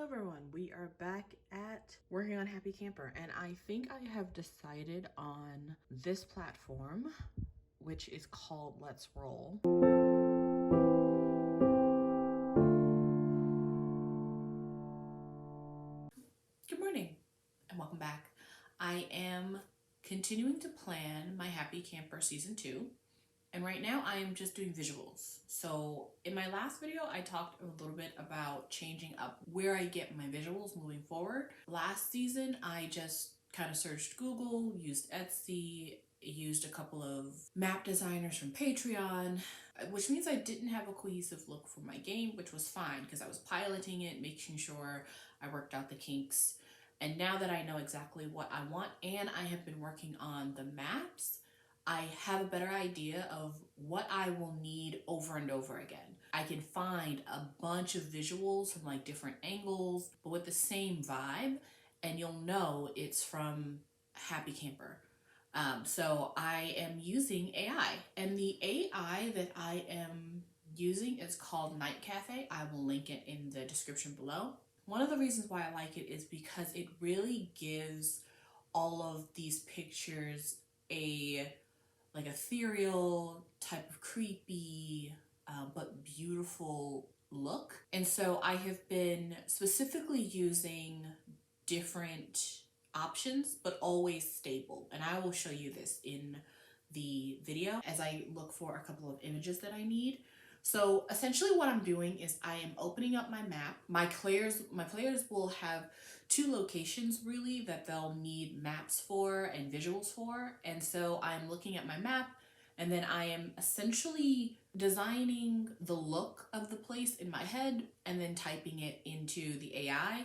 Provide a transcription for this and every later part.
Hello everyone, we are back at working on Happy Camper, and I think I have decided on this platform, which is called Let's Roll. Good morning and welcome back. I am continuing to plan my Happy Camper Season 2. And right now I am just doing visuals. So in my last video, I talked a little bit about changing up where I get my visuals moving forward. Last season, I just kind of searched Google, used Etsy, used a couple of map designers from Patreon, which means I didn't have a cohesive look for my game, which was fine because I was piloting it, making sure I worked out the kinks. And now that I know exactly what I want and I have been working on the maps, I have a better idea of what I will need over and over again. I can find a bunch of visuals from like different angles, but with the same vibe, and you'll know it's from Happy Camper. So I am using AI, and the AI that I am using is called Nightcafe. I will link it in the description below. One of the reasons why I like it is because it really gives all of these pictures a like ethereal type of creepy but beautiful look. And so I have been specifically using different options, but always stable. And I will show you this in the video as I look for a couple of images that I need. So essentially what I'm doing is I am opening up my map. My players will have two locations really that they'll need maps for and visuals for. And so I'm looking at my map, and then I am essentially designing the look of the place in my head and then typing it into the AI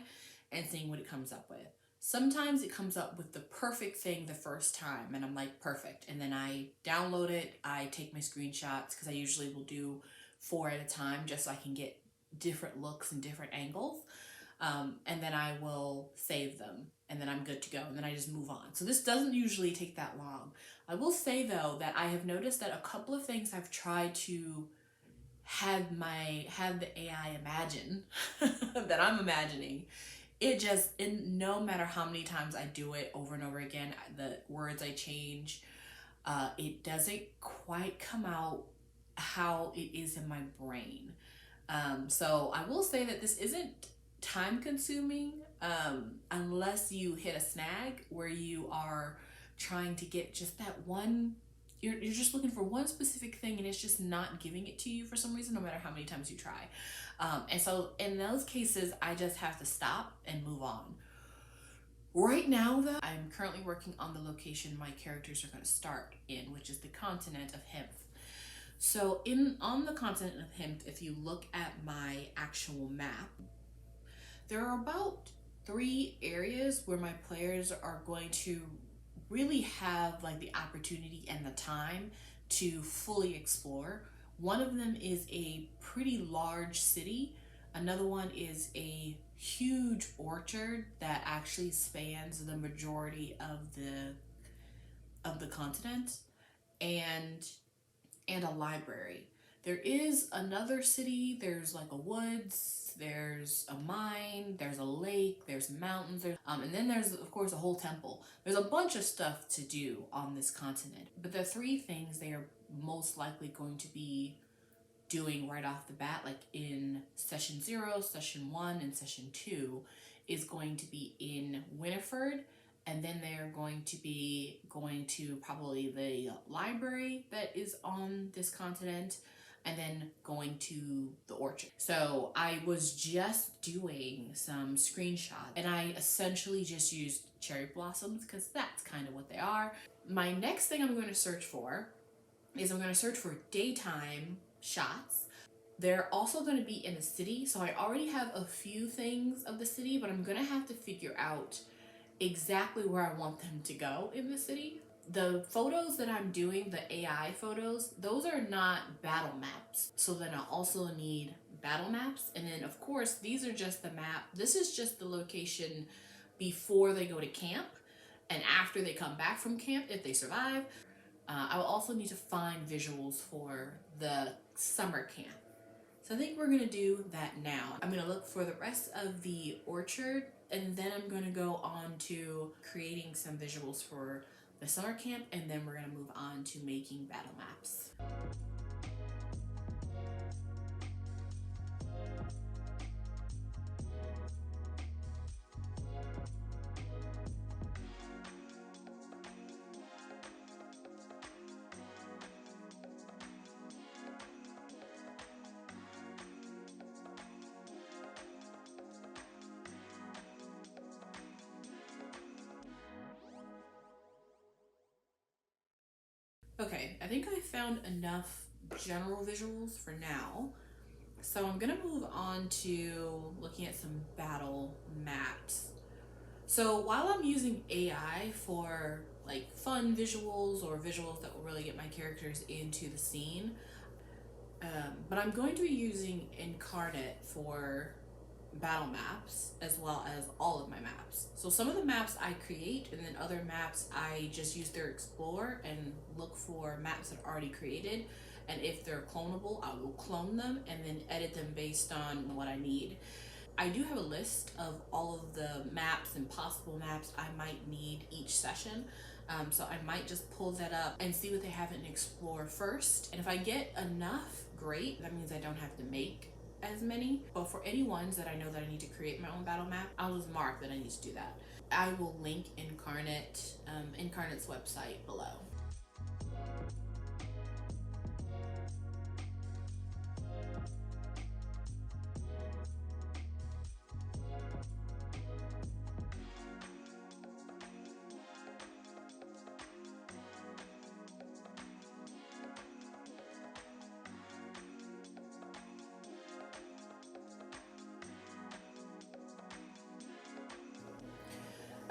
and seeing what it comes up with. Sometimes it comes up with the perfect thing the first time and I'm like, perfect. And then I download it, I take my screenshots because I usually will do 4 at a time just so I can get different looks and different angles. And then I will save them and then I'm good to go, and then I just move on. So this doesn't usually take that long. I will say though that I have noticed that a couple of things I've tried to have the AI imagine that I'm imagining, no matter how many times I do it over and over again, the words I change, it doesn't quite come out how it is in my brain. So I will say that this isn't time consuming unless you hit a snag where you are trying to get just that one, you're just looking for one specific thing and it's just not giving it to you for some reason, no matter how many times you try. And so in those cases, I just have to stop and move on. Right now though, I'm currently working on the location my characters are going to start in, which is the continent of Hemp. So on the continent of Hemp, if you look at my actual map, there are about 3 areas where my players are going to really have like the opportunity and the time to fully explore. One of them is a pretty large city. Another one is a huge orchard that actually spans the majority of the continent, and a library. There is another city, there's like a woods, there's a mine, there's a lake, there's mountains, and then there's of course a whole temple. There's a bunch of stuff to do on this continent, but the 3 things they are most likely going to be doing right off the bat, like in session 0, session 1, and session 2, is going to be in Winifred. And then they're going to be going to probably the library that is on this continent, and then going to the orchard. So I was just doing some screenshots, and I essentially just used cherry blossoms because that's kind of what they are. My next thing I'm going to search for is I'm going to search for daytime shots. They're also going to be in the city, so I already have a few things of the city, but I'm going to have to figure out exactly where I want them to go in the city. The photos that I'm doing, the AI photos, those are not battle maps. So then I'll also need battle maps. And then of course, these are just the map. This is just the location before they go to camp and after they come back from camp, if they survive. I will also need to find visuals for the summer camp. So I think we're gonna do that now. I'm gonna look for the rest of the orchard, and then I'm gonna go on to creating some visuals for the summer camp, and then we're gonna move on to making battle maps. Okay, I think I found enough general visuals for now. So I'm gonna move on to looking at some battle maps. So while I'm using AI for like fun visuals or visuals that will really get my characters into the scene, but I'm going to be using Inkarnate for battle maps as well as all of my maps. So some of the maps I create, and then other maps I just use their explore and look for maps that are already created. And if they're clonable, I will clone them and then edit them based on what I need. I do have a list of all of the maps and possible maps I might need each session. So I might just pull that up and see what they have in Explore first. And if I get enough, great. That means I don't have to make as many. But for any ones that I know that I need to create my own battle map, I'll just mark that I need to do that. I will link Inkarnate's website below.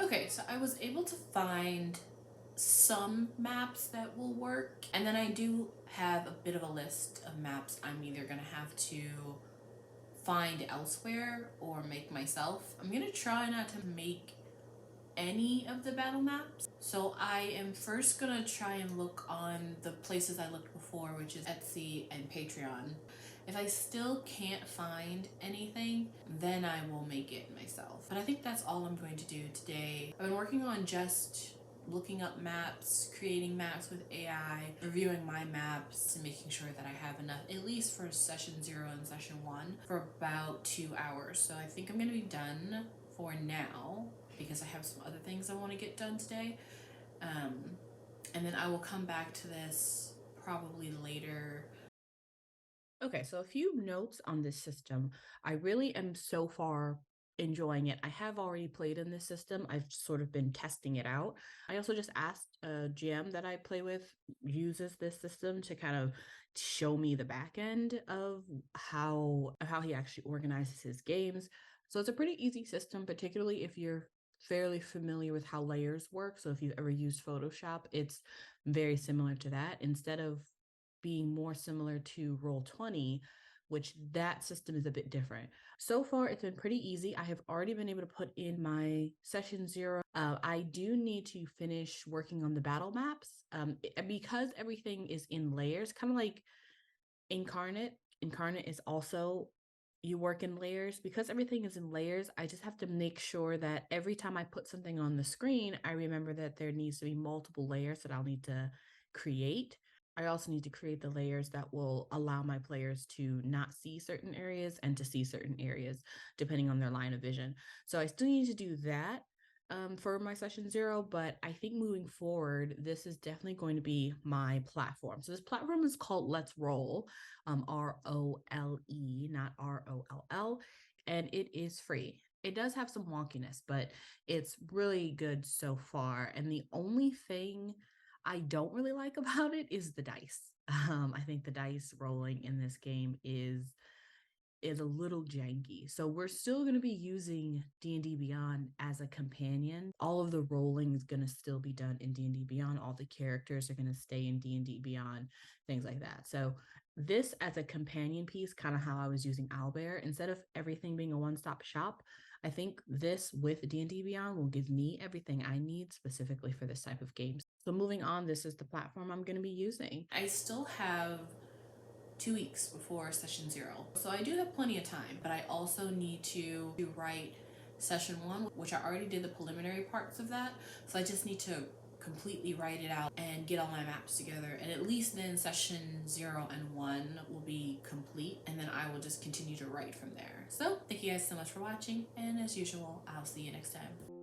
Okay, so I was able to find some maps that will work, and then I do have a bit of a list of maps I'm either gonna have to find elsewhere or make myself. I'm gonna try not to make any of the battle maps. So I am first gonna try and look on the places I looked before, which is Etsy and Patreon. If I still can't find anything, then I will make it myself. But I think that's all I'm going to do today. I've been working on just looking up maps, creating maps with AI, reviewing my maps, and making sure that I have enough, at least for session 0 and session 1, for about 2 hours. So I think I'm gonna be done for now because I have some other things I want to get done today. And then I will come back to this probably later. Okay, so a few notes on this system. I really am so far enjoying it. I have already played in this system. I've sort of been testing it out. I also just asked a GM that I play with uses this system to kind of show me the back end of how he actually organizes his games. So it's a pretty easy system, particularly if you're fairly familiar with how layers work. So if you've ever used Photoshop, it's very similar to that. Instead of being more similar to Roll20, which that system is a bit different. So far, it's been pretty easy. I have already been able to put in my session 0. I do need to finish working on the battle maps because everything is in layers, kind of like Inkarnate. Inkarnate is also, you work in layers. Because everything is in layers, I just have to make sure that every time I put something on the screen, I remember that there needs to be multiple layers that I'll need to create. I also need to create the layers that will allow my players to not see certain areas and to see certain areas depending on their line of vision. So I still need to do that for my session 0, but I think moving forward, this is definitely going to be my platform. So this platform is called Let's Roll, ROLE, not ROLL, and it is free. It does have some wonkiness, but it's really good so far. And the only thing I don't really like about it is the dice. I think the dice rolling in this game is a little janky. So we're still going to be using D&D Beyond as a companion. All of the rolling is going to still be done in D&D Beyond. All the characters are going to stay in D&D Beyond, things like that. So this as a companion piece, kind of how I was using Owlbear, instead of everything being a one-stop shop, I think this with D&D Beyond will give me everything I need specifically for this type of game. So moving on, this is the platform I'm going to be using. I still have 2 weeks before session 0. So I do have plenty of time, but I also need to write session 1, which I already did the preliminary parts of that. So I just need to completely write it out and get all my maps together, and at least then session 0 and 1 will be complete, and then I will just continue to write from there. So thank you guys so much for watching, and as usual, I'll see you next time.